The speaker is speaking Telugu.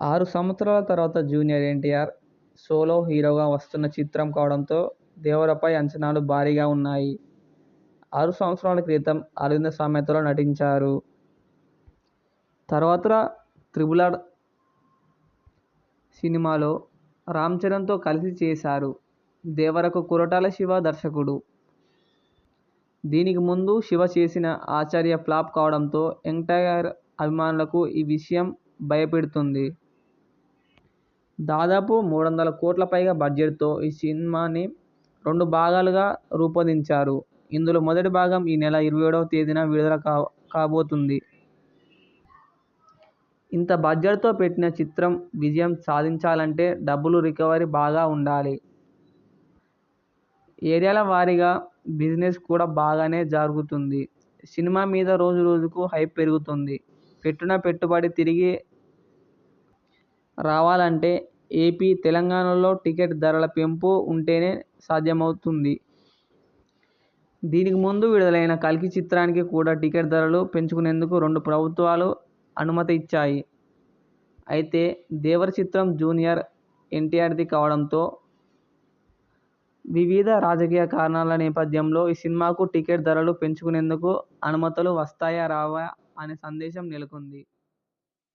6 సంవత్సరాల తర్వాత జూనియర్ ఎన్టీఆర్ సోలో హీరోగా వస్తున్న చిత్రం కావడంతో దేవరపై అంచనాలు భారీగా ఉన్నాయి. 6 సంవత్సరాల క్రితం 'అరవింద సమేత'లో నటించారు. తర్వాత 'త్రిబుల్ ఆర్' సినిమాలో రామ్ చరణ్తో కలిసి చేశారు. దేవరకు కొరటాల శివ దర్శకుడు. దీనికి ముందు శివ చేసిన 'ఆచార్య' ఫ్లాప్ కావడంతో యంగ్ టైగర్ అభిమానులకు ఈ విషయం భయపెడుతుంది. దాదాపు 300 కోట్ల పైగా బడ్జెట్తో ఈ సినిమాని 2 భాగాలుగా రూపొందించారు. ఇందులో మొదటి భాగం ఈ నెల 27వ తేదీన విడుదల కాబోతుంది. ఇంత బడ్జెట్తో పెట్టిన చిత్రం విజయం సాధించాలంటే డబ్బులు రికవరీ బాగా ఉండాలి. ఏరియాల వారీగా బిజినెస్ కూడా బాగానే జరుగుతుంది. సినిమా మీద రోజు రోజుకు హైప్ పెరుగుతుంది. పెట్టిన పెట్టుబడి తిరిగి రావాలంటే ఏపీ, తెలంగాణలో టికెట్ ధరల పెంపు ఉంటేనే సాధ్యమవుతుంది. దీనికి ముందు విడుదలైన 'కల్కి' చిత్రానికి కూడా టికెట్ ధరలు పెంచుకునేందుకు 2 ప్రభుత్వాలు అనుమతి ఇచ్చాయి. అయితే దేవర చిత్రం జూనియర్ ఎన్టీఆర్ది కావడంతో వివిధ రాజకీయ కారణాల నేపథ్యంలో ఈ సినిమాకు టికెట్ ధరలు పెంచుకునేందుకు అనుమతులు వస్తాయా రావా అనే సందేహం నెలకొంది.